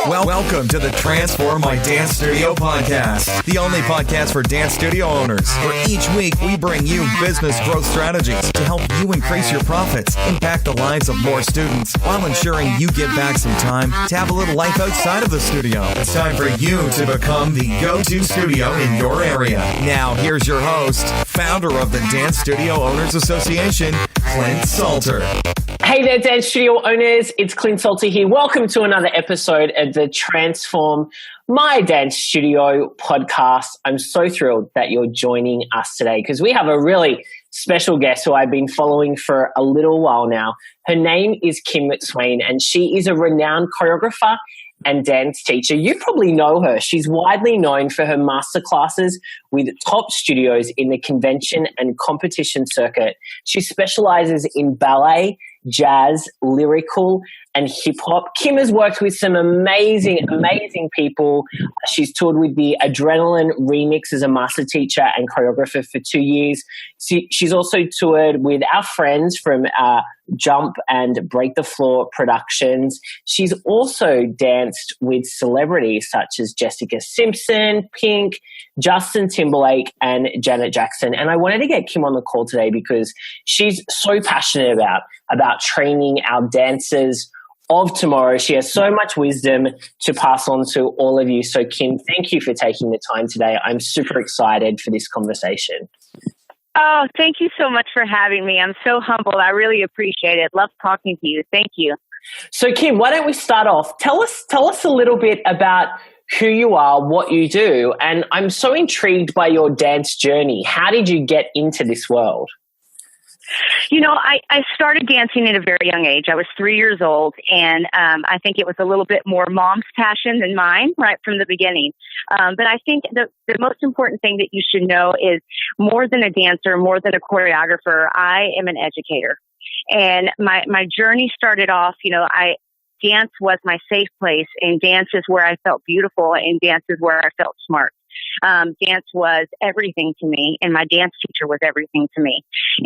Welcome to the Transform My Dance Studio podcast, the only podcast for dance studio owners, where each week we bring you business growth strategies to help you increase your profits, impact the lives of more students, while ensuring you get back some time to have a little life outside of the studio. It's time for you to become the go-to studio in your area. Now, here's your host, founder of the Dance Studio Owners Association, Clint Salter. Hey there, Dance Studio owners. It's Clint Salter here. Welcome to another episode of the Transform My Dance Studio podcast. I'm so thrilled that you're joining us today because we have a really special guest who I've been following for a little while now. Her name is McSwain, and she is a renowned choreographer and dance teacher. You probably know her. She's widely known for her masterclasses with top studios in the convention and competition circuit. She specializes in ballet, jazz, lyrical, and hip hop. Kim has worked with some amazing people. She's toured with the Adrenaline Remix as a master teacher and choreographer for 2 years. She's also toured with our friends from Jump and Break the Floor Productions. She's also danced with celebrities such as Jessica Simpson, Pink, Justin Timberlake, and Janet Jackson. And I wanted to get Kim on the call today because she's so passionate about training our dancers of tomorrow. She has so much wisdom to pass on to all of you. So Kim, thank you for taking the time today. I'm super excited for this conversation. Oh, thank you so much for having me. I'm so humbled. I really appreciate it. Love talking to you. Thank you. So Kim, why don't we start off? Tell us a little bit about who you are, what you do. And I'm so intrigued by your dance journey. How did you get into this world? You know, I started dancing at a very young age. I was 3 years old, and I think it was a little bit more mom's passion than mine right from the beginning. But I think the most important thing that you should know is more than a dancer, more than a choreographer, I am an educator. And my journey started off, dance was my safe place, and dance is where I felt beautiful, and dance is where I felt smart. Dance was everything to me, and my dance teacher was everything to me.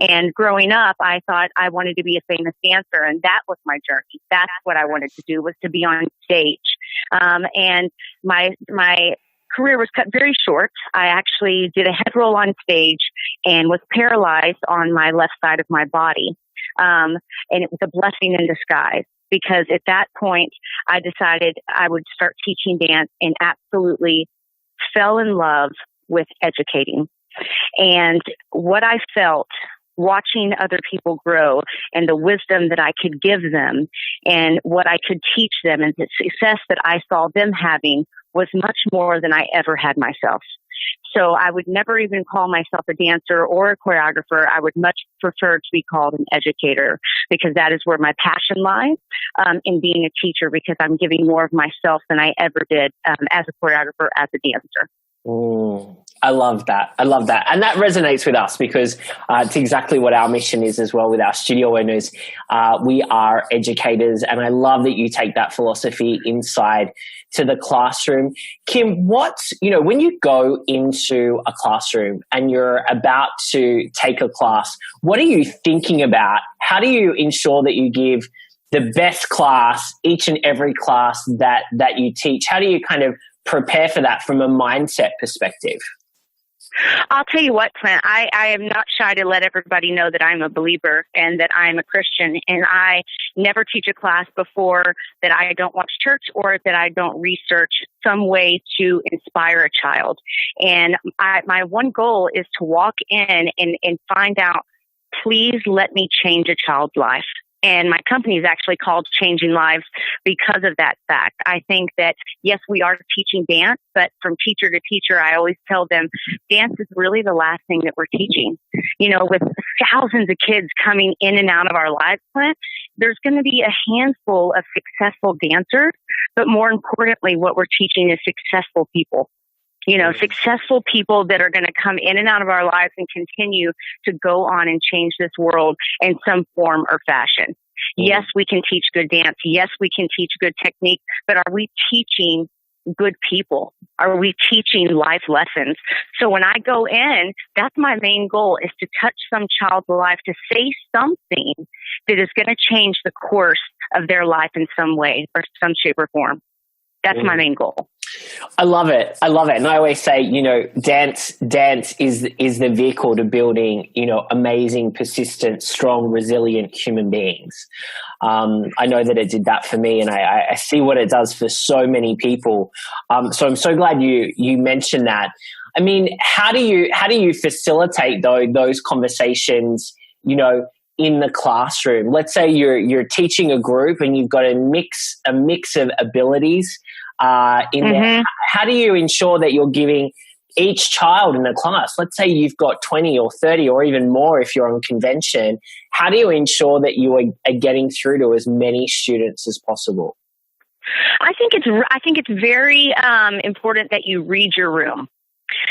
And growing up, I thought I wanted to be a famous dancer, and that was my journey. That's what I wanted to do, was to be on stage. And my career was cut very short. I actually did a head roll on stage and was paralyzed on my left side of my body. And it was a blessing in disguise, because at that point, I decided I would start teaching dance and absolutely fell in love with educating. And what I felt watching other people grow and the wisdom that I could give them and what I could teach them and the success that I saw them having was much more than I ever had myself. So I would never even call myself a dancer or a choreographer. I would much prefer to be called an educator, because that is where my passion lies, in being a teacher, because I'm giving more of myself than I ever did as a choreographer, as a dancer. I love that. And that resonates with us because it's exactly what our mission is as well with our studio owners. We are educators, and I love that you take that philosophy inside to the classroom. Kim, when you go into a classroom and you're about to take a class, what are you thinking about? How do you ensure that you give the best class each and every class that you teach? How do you kind of prepare for that from a mindset perspective? I'll tell you what, Clint, I am not shy to let everybody know that I'm a believer and that I'm a Christian, and I never teach a class before that I don't watch church or that I don't research some way to inspire a child. And my one goal is to walk in and find out, please let me change a child's life. And my company is actually called Changing Lives because of that fact. I think that, yes, we are teaching dance, but from teacher to teacher, I always tell them dance is really the last thing that we're teaching. With thousands of kids coming in and out of our lives, Clint, there's going to be a handful of successful dancers, but more importantly, what we're teaching is successful people. Successful people that are going to come in and out of our lives and continue to go on and change this world in some form or fashion. Yes, we can teach good dance. Yes, we can teach good technique, but are we teaching good people? Are we teaching life lessons? So when I go in, that's my main goal, is to touch some child's life, to say something that is going to change the course of their life in some way or some shape or form. That's my main goal. I love it. I love it. And I always say, dance is the vehicle to building, amazing, persistent, strong, resilient human beings. I know that it did that for me, and I see what it does for so many people. So I'm so glad you mentioned that. I mean, how do you facilitate those conversations, in the classroom? Let's say you're teaching a group and you've got a mix of abilities in there. How do you ensure that you're giving each child in the class, let's say you've got 20 or 30 or even more if you're on convention, how do you ensure that you are getting through to as many students as possible? I think it's very important that you read your room.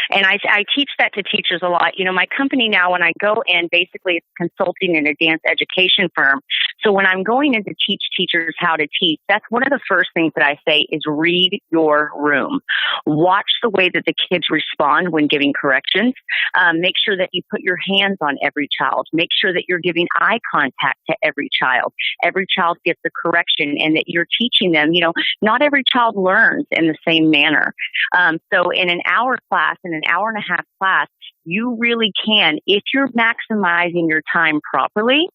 And I teach that to teachers a lot. My company now, when I go in, basically it's consulting in a dance education firm. So when I'm going in to teach teachers how to teach, that's one of the first things that I say is read your room. Watch the way that the kids respond when giving corrections. Make sure that you put your hands on every child. Make sure that you're giving eye contact to every child. Every child gets a correction, and that you're teaching them, not every child learns in the same manner. So in an hour class, in an hour and a half class, you really can, if you're maximizing your time properly,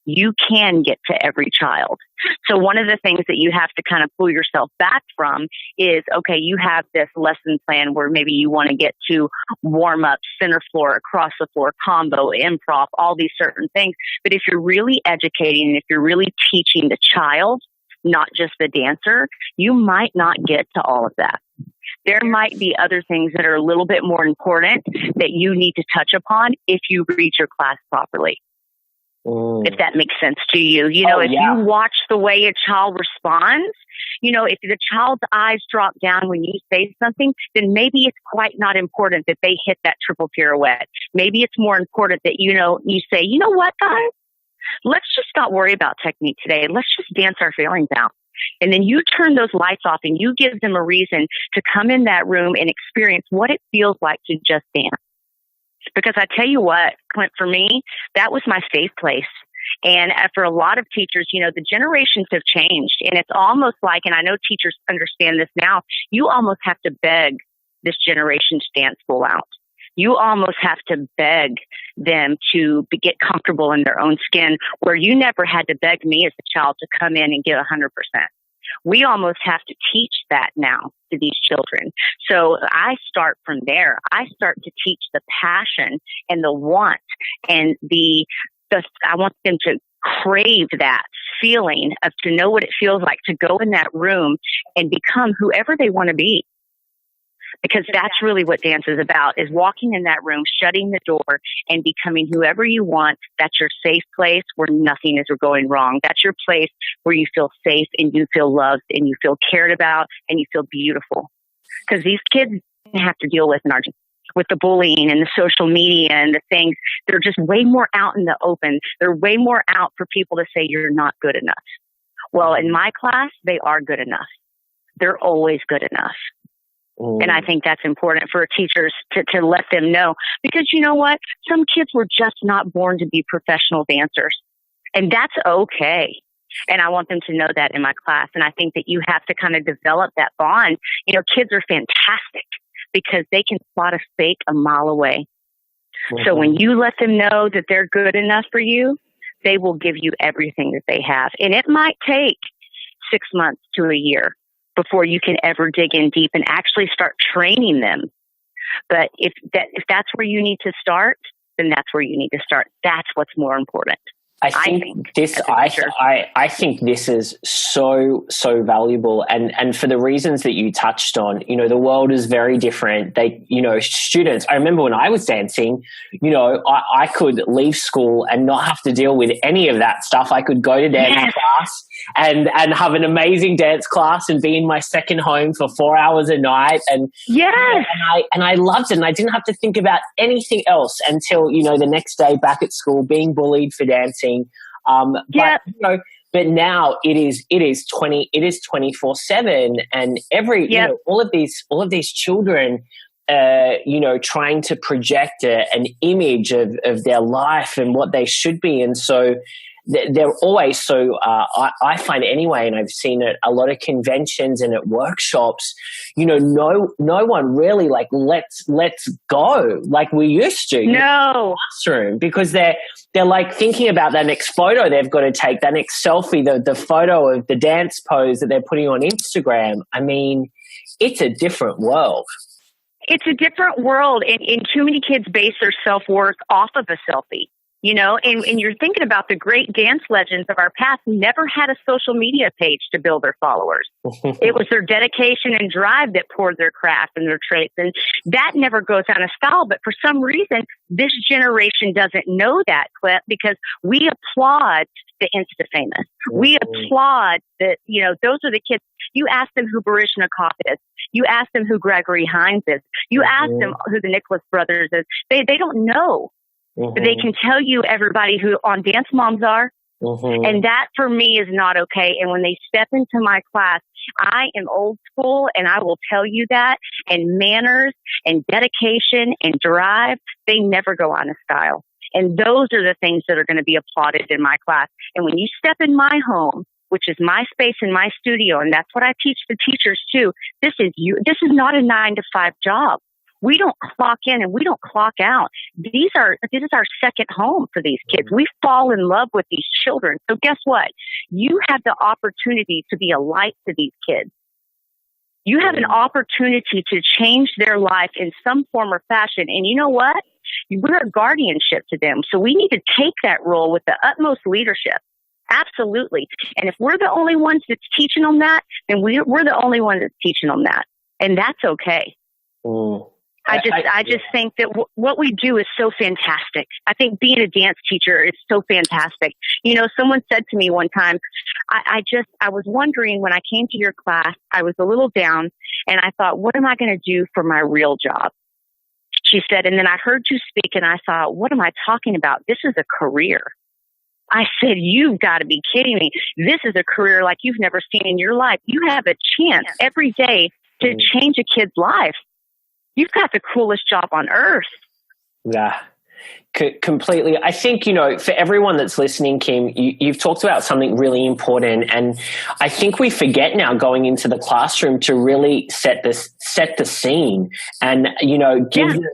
you can get to every child. So one of the things that you have to kind of pull yourself back from is, okay, you have this lesson plan where maybe you want to get to warm up, center floor, across the floor, combo, improv, all these certain things. But if you're really educating, if you're really teaching the child, not just the dancer, you might not get to all of that. There might be other things that are a little bit more important that you need to touch upon if you read your class properly. If that makes sense to you. You watch the way a child responds, if the child's eyes drop down when you say something, then maybe it's quite not important that they hit that triple pirouette. Maybe it's more important that, you say, you know what, guys? Let's just not worry about technique today. Let's just dance our feelings out. And then you turn those lights off and you give them a reason to come in that room and experience what it feels like to just dance. Because I tell you what, Clint, for me, that was my safe place. And for a lot of teachers, the generations have changed. And it's almost like, and I know teachers understand this now, you almost have to beg this generation's dance school out. You almost have to beg them to get comfortable in their own skin, where you never had to beg me as a child to come in and give 100%. We almost have to teach that now to these children. So I start from there. I start to teach the passion and the want and I want them to crave that feeling of to know what it feels like to go in that room and become whoever they want to be. Because that's really what dance is about, is walking in that room, shutting the door, and becoming whoever you want. That's your safe place where nothing is going wrong. That's your place where you feel safe and you feel loved and you feel cared about and you feel beautiful. Because these kids have to deal with the bullying and the social media and the things. They're just way more out in the open. They're way more out for people to say you're not good enough. Well, in my class, they are good enough. They're always good enough. And I think that's important for teachers to let them know, because you know what? Some kids were just not born to be professional dancers, and that's okay. And I want them to know that in my class. And I think that you have to kind of develop that bond. Kids are fantastic because they can spot a fake a mile away. So when you let them know that they're good enough for you, they will give you everything that they have. And it might take 6 months to a year before you can ever dig in deep and actually start training them. But if that's where you need to start, then that's where you need to start. That's what's more important. I think this is so valuable. And for the reasons that you touched on, the world is very different. Students, I remember when I was dancing, I could leave school and not have to deal with any of that stuff. I could go to dance class and have an amazing dance class and be in my second home for 4 hours a night. And I loved it. And I didn't have to think about anything else until, the next day back at school being bullied for dancing. But now it is 24/7, and all of these children, trying to project an image of their life and what they should be, and so they're always so, I find anyway, and I've seen it a lot of conventions and at workshops, no one really like, let's go like we used to. No. Classroom, because they're like thinking about that next photo they've got to take, that next selfie, the photo of the dance pose that they're putting on Instagram. I mean, it's a different world. It's a different world, and too many kids base their self-worth off of a selfie. And you're thinking about the great dance legends of our past never had a social media page to build their followers. It was their dedication and drive that poured their craft and their traits. And that never goes out of style. But for some reason, this generation doesn't know that, Clip, because we applaud the Insta-famous. We applaud that, those are the kids. You ask them who Baryshnikov is. You ask them who Gregory Hines is. You ask them who the Nicholas brothers is. They don't know. But they can tell you everybody who on Dance Moms are. And that for me is not okay. And when they step into my class, I am old school, and I will tell you that. And manners and dedication and drive, they never go out of style. And those are the things that are going to be applauded in my class. And when you step in my home, which is my space and my studio, and that's what I teach the teachers too, this is not a 9-to-5 job. We don't clock in and we don't clock out. This is our second home for these kids. We fall in love with these children. So guess what? You have the opportunity to be a light to these kids. You have an opportunity to change their life in some form or fashion. And you know what? We're a guardianship to them. So we need to take that role with the utmost leadership. Absolutely. And if we're the only ones that's teaching them that, then we're the only ones that's teaching them that. And that's okay. I just think that what we do is so fantastic. I think being a dance teacher is so fantastic. Someone said to me one time, I was wondering when I came to your class, I was a little down and I thought, what am I going to do for my real job? She said, and then I heard you speak and I thought, what am I talking about? This is a career. I said, you've got to be kidding me. This is a career like you've never seen in your life. You have a chance every day to change a kid's life. You've got the coolest job on earth. Yeah, completely. I think, for everyone that's listening, Kim, you've talked about something really important. And I think we forget now going into the classroom to really set the scene and, give them,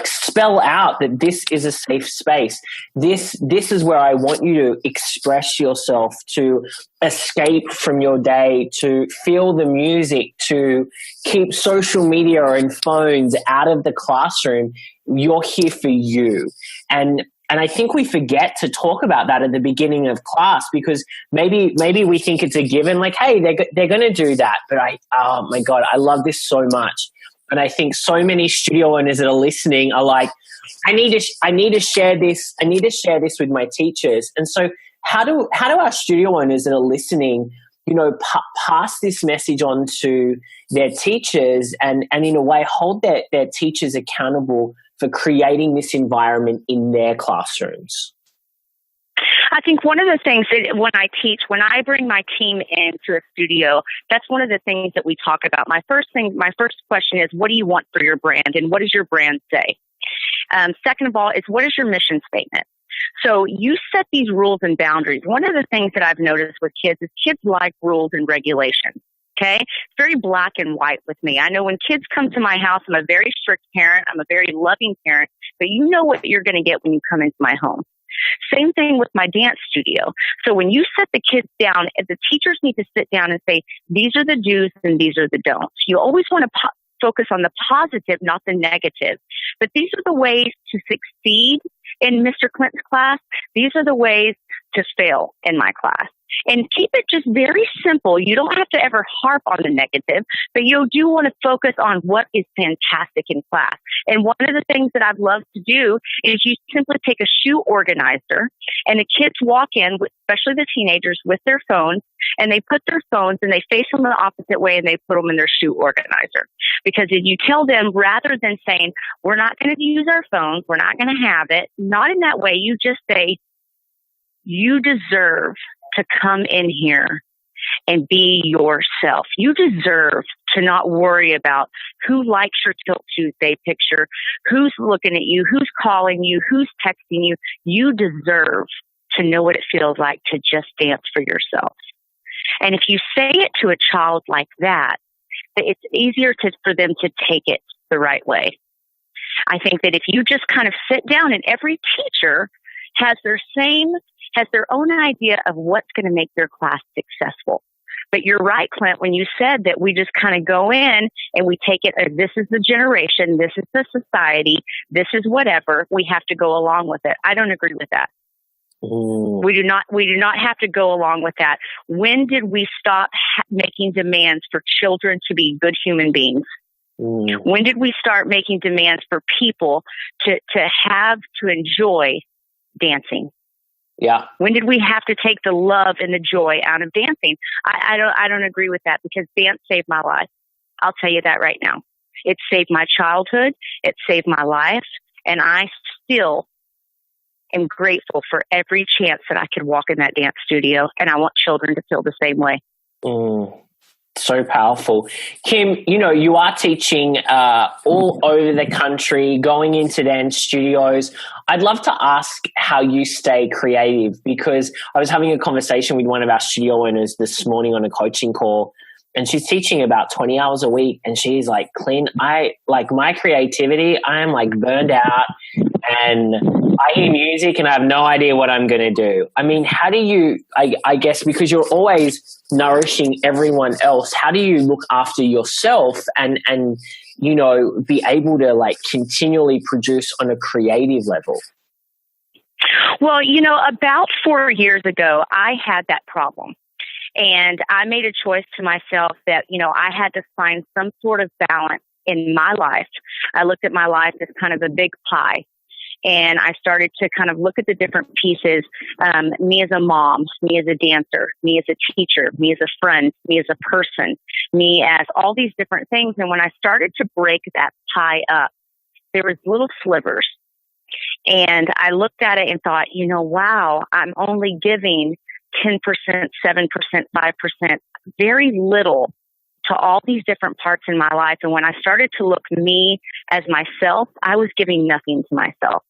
spell out that this is a safe space. This is where I want you to express yourself, to escape from your day, to feel the music, to keep social media and phones out of the classroom. You're here for you. And I think we forget to talk about that at the beginning of class because maybe we think it's a given, like, hey, they're going to do that. But oh my God, I love this so much. And I think so many studio owners that are listening are like, I need to share this. I need to share this with my teachers. And so how do our studio owners that are listening, pass this message on to their teachers and in a way hold their teachers accountable for creating this environment in their classrooms? I think one of the things that when I bring my team into a studio, that's one of the things that we talk about. My first question is, what do you want for your brand and what does your brand say? Second of all is, what is your mission statement? So you set these rules and boundaries. One of the things that I've noticed with kids is kids like rules and regulations. Okay. It's very black and white with me. I know when kids come to my house, I'm a very strict parent. I'm a very loving parent, but you know what you're going to get when you come into my home. Same thing with my dance studio. So when you set the kids down, the teachers need to sit down and say, these are the do's and these are the don'ts. You always want to focus on the positive, not the negative. But these are the ways to succeed in Mr. Clinton's class. These are the ways to fail in my class. And keep it just very simple. You don't have to ever harp on the negative, but you do want to focus on what is fantastic in class. And one of the things that I've loved to do is you simply take a shoe organizer and the kids walk in, especially the teenagers, with their phones, and they put their phones and they face them the opposite way and they put them in their shoe organizer. Because if you tell them, rather than saying, we're not going to use our phones, we're not going to have it, not in that way, you just say, you deserve to come in here and be yourself. You deserve to not worry about who likes your Tilt Tuesday picture, who's looking at you, who's calling you, who's texting you. You deserve to know what it feels like to just dance for yourself. And if you say it to a child like that, it's easier for them to take it the right way. I think that if you just kind of sit down, and every teacher has their own idea of what's going to make their class successful. But you're right, Clint, when you said that we just kind of go in and we take it as this is the generation, this is the society, this is whatever, we have to go along with it. I don't agree with that. Ooh. We do not have to go along with that. When did we stop making demands for children to be good human beings? Ooh. When did we start making demands for people to enjoy dancing? Yeah. When did we have to take the love and the joy out of dancing? I don't agree with that, because dance saved my life. I'll tell you that right now. It saved my childhood. It saved my life. And I still am grateful for every chance that I could walk in that dance studio. And I want children to feel the same way. So powerful. Kim, you are teaching all over the country, going into dance studios. I'd love to ask how you stay creative, because I was having a conversation with one of our studio owners this morning on a coaching call, and she's teaching about 20 hours a week. And she's like, Clint, I like my creativity. I am like burned out, and I hear music and I have no idea what I'm going to do. I mean, how do you, I guess, because you're always nourishing everyone else, how do you look after yourself and be able to like continually produce on a creative level? Well, about 4 years ago, I had that problem. And I made a choice to myself that, I had to find some sort of balance in my life. I looked at my life as kind of a big pie. And I started to kind of look at the different pieces, me as a mom, me as a dancer, me as a teacher, me as a friend, me as a person, me as all these different things. And when I started to break that pie up, there was little slivers. And I looked at it and thought, wow, I'm only giving 10%, 7%, 5%, very little to all these different parts in my life. And when I started to look me as myself, I was giving nothing to myself.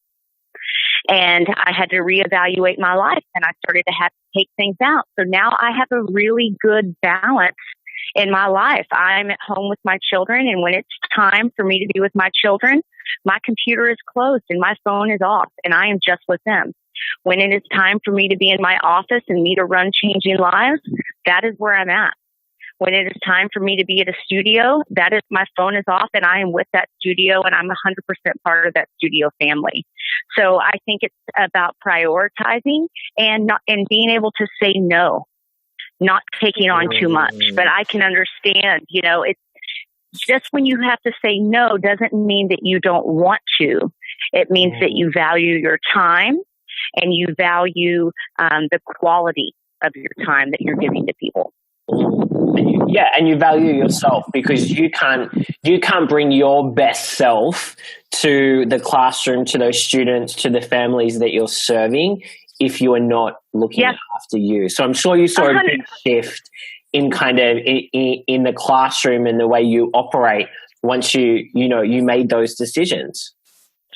And I had to reevaluate my life, and I started to have to take things out. So now I have a really good balance in my life. I'm at home with my children, and when it's time for me to be with my children, my computer is closed and my phone is off, and I am just with them. When it is time for me to be in my office and me to run Changing Lives, that is where I'm at. When it is time for me to be at a studio, that is, my phone is off and I am with that studio, and I'm 100% part of that studio family. So I think it's about prioritizing and being able to say no, not taking on too much. But I can understand, it's just when you have to say no doesn't mean that you don't want to. It means that you value your time and you value the quality of your time that you're giving to people. Yeah, and you value yourself, because you can't bring your best self to the classroom, to those students, to the families that you're serving if you are not looking after you. So I'm sure you saw a big shift in kind of in the classroom and the way you operate once you made those decisions.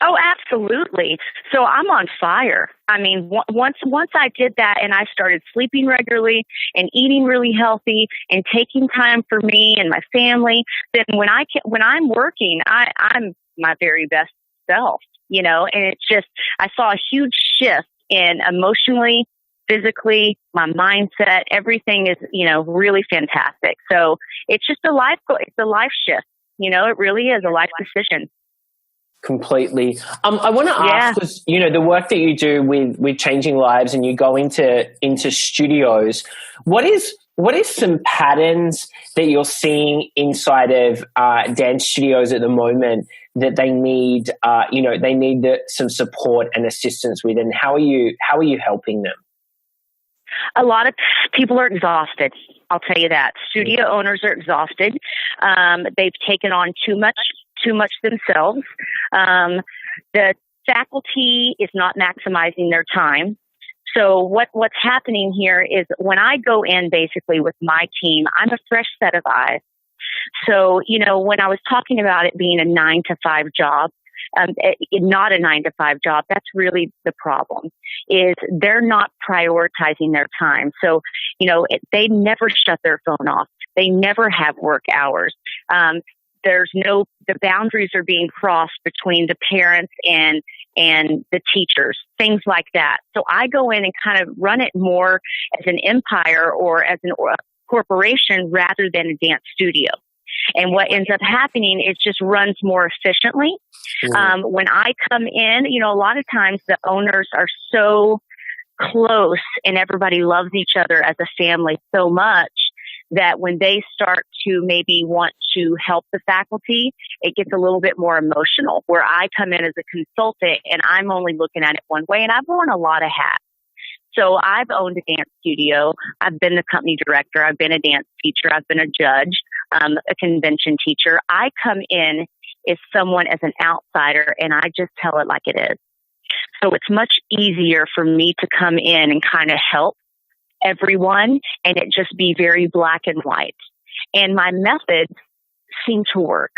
Oh, absolutely. So I'm on fire. I mean, once I did that and I started sleeping regularly and eating really healthy and taking time for me and my family, then when I'm working, I'm my very best self, and it's just, I saw a huge shift in emotionally, physically, my mindset, everything is, really fantastic. So it's just a life shift. It really is a life decision. Completely. I want to ask, because the work that you do with Changing Lives, and you go into studios, what is some patterns that you're seeing inside of dance studios at the moment that they need some support and assistance with, and how are you helping them? A lot of people are exhausted. I'll tell you that. Studio owners are exhausted. They've taken on too much themselves. The faculty is not maximizing their time. So what's happening here is when I go in basically with my team, I'm a fresh set of eyes. So, when I was talking about it being a 9 to 5 job, not a 9-to-5 job. That's really the problem, is they're not prioritizing their time. So, they never shut their phone off. They never have work hours. The boundaries are being crossed between the parents and the teachers, things like that. So I go in and kind of run it more as an empire or as a corporation rather than a dance studio. And what ends up happening is just runs more efficiently. When I come in, a lot of times the owners are so close and everybody loves each other as a family so much that when they start to maybe want to help the faculty, it gets a little bit more emotional, where I come in as a consultant and I'm only looking at it one way, and I've worn a lot of hats. So I've owned a dance studio. I've been the company director. I've been a dance teacher. I've been a judge, a convention teacher. I come in as someone, as an outsider, and I just tell it like it is. So it's much easier for me to come in and kind of help everyone and it just be very black and white. And my methods seem to work.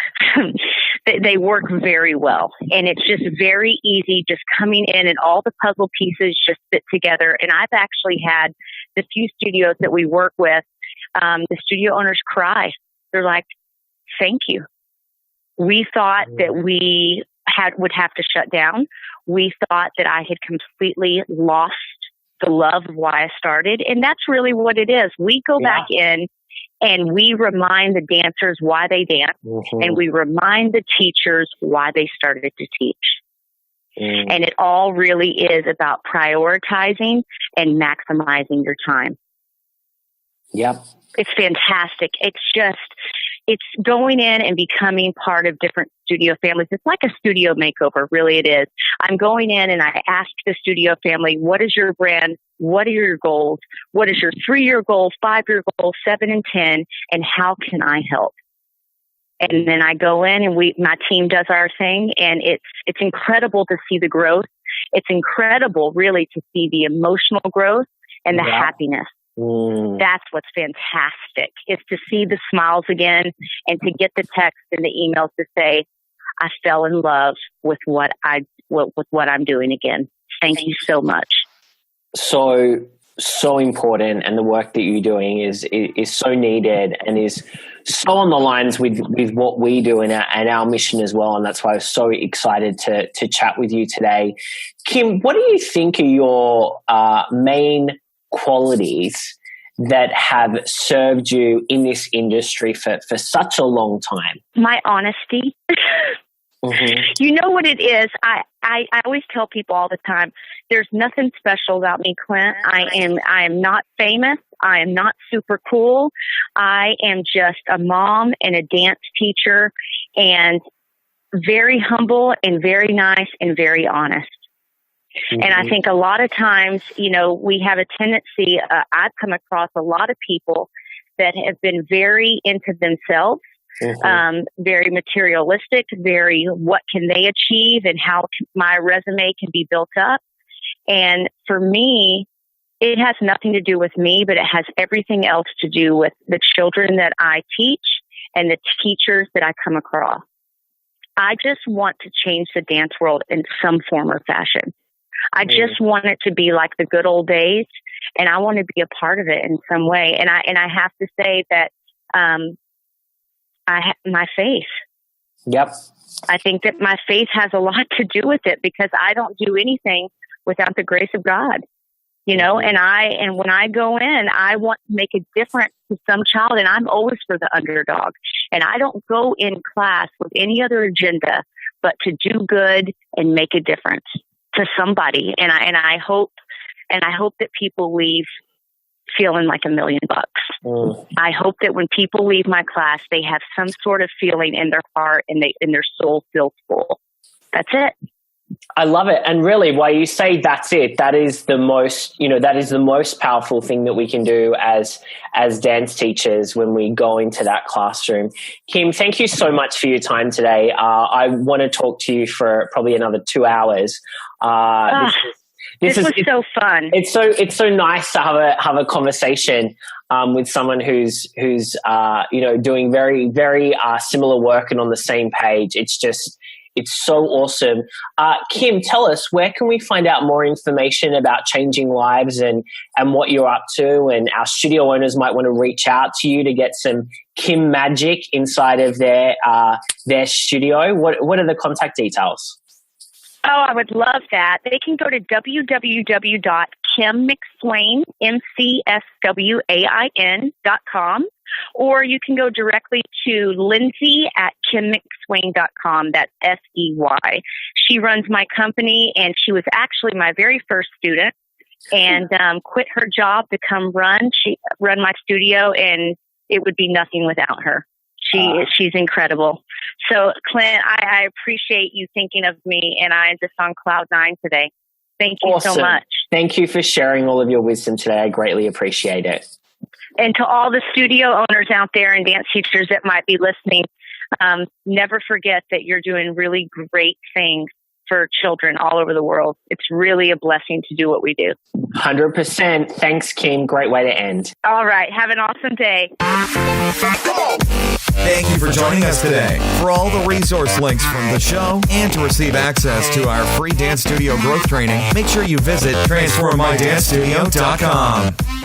They work very well. And it's just very easy just coming in and all the puzzle pieces just fit together. And I've actually had the few studios that we work with, the studio owners cry. They're like, thank you. We thought that we would have to shut down. We thought that I had completely lost the love of why I started. And that's really what it is. We go back in and we remind the dancers why they dance, and we remind the teachers why they started to teach. And it all really is about prioritizing and maximizing your time. Yep. It's fantastic. It's going in and becoming part of different studio families. It's like a studio makeover, really it is. I'm going in and I ask the studio family, what is your brand? What are your goals? What is your 3-year goal, 5-year goal, 7 and 10? And how can I help? And then I go in and my team does our thing, and it's incredible to see the growth. It's incredible really to see the emotional growth and the happiness. That's what's fantastic, is to see the smiles again and to get the text and the emails to say, I fell in love with what I'm doing again. Thank you so much. So important, and the work that you're doing is so needed and is so on the lines with what we do and our mission as well. And that's why I was so excited to chat with you today. Kim, what do you think are your main qualities that have served you in this industry for such a long time? My honesty. You know what it is? I always tell people all the time, there's nothing special about me, Clint. I am not famous. I am not super cool. I am just a mom and a dance teacher, and very humble and very nice and very honest. And I think a lot of times, we have a tendency, I've come across a lot of people that have been very into themselves, very materialistic, very what can they achieve and how my resume can be built up. And for me, it has nothing to do with me, but it has everything else to do with the children that I teach and the teachers that I come across. I just want to change the dance world in some form or fashion. I just want it to be like the good old days, and I want to be a part of it in some way. And I have to say that my faith. Yep. I think that my faith has a lot to do with it, because I don't do anything without the grace of God. And when I go in, I want to make a difference to some child, and I'm always for the underdog. And I don't go in class with any other agenda but to do good and make a difference to somebody. And I hope that people leave feeling like $1 million. I hope that when people leave my class, they have some sort of feeling in their heart and their soul feels full. That's it. I love it. And really, while you say that's it, that is the most powerful thing that we can do as dance teachers when we go into that classroom. Kim, thank you so much for your time today. I want to talk to you for probably another 2 hours. This was so fun. It's so nice to have a conversation with someone who's doing very, very similar work and on the same page. It's so awesome. Kim, tell us, where can we find out more information about changing lives and what you're up to? And our studio owners might want to reach out to you to get some Kim magic inside of their studio. What are the contact details? Oh, I would love that. They can go to www.kimmcswain, MCSWAIN.com, or you can go directly to Lindsay at kimmcswain.com. That's SEY. She runs my company, and she was actually my very first student and quit her job to come run my studio, and it would be nothing without her. She's incredible. So, Clint, I appreciate you thinking of me, and I'm just on cloud nine today. Thank you so much. Thank you for sharing all of your wisdom today. I greatly appreciate it. And to all the studio owners out there and dance teachers that might be listening, never forget that you're doing really great things for children all over the world. It's really a blessing to do what we do. 100%. Thanks, Kim. Great way to end. All right. Have an awesome day. Thank you for joining us today. For all the resource links from the show and to receive access to our free dance studio growth training, make sure you visit transformmydance.studio.com.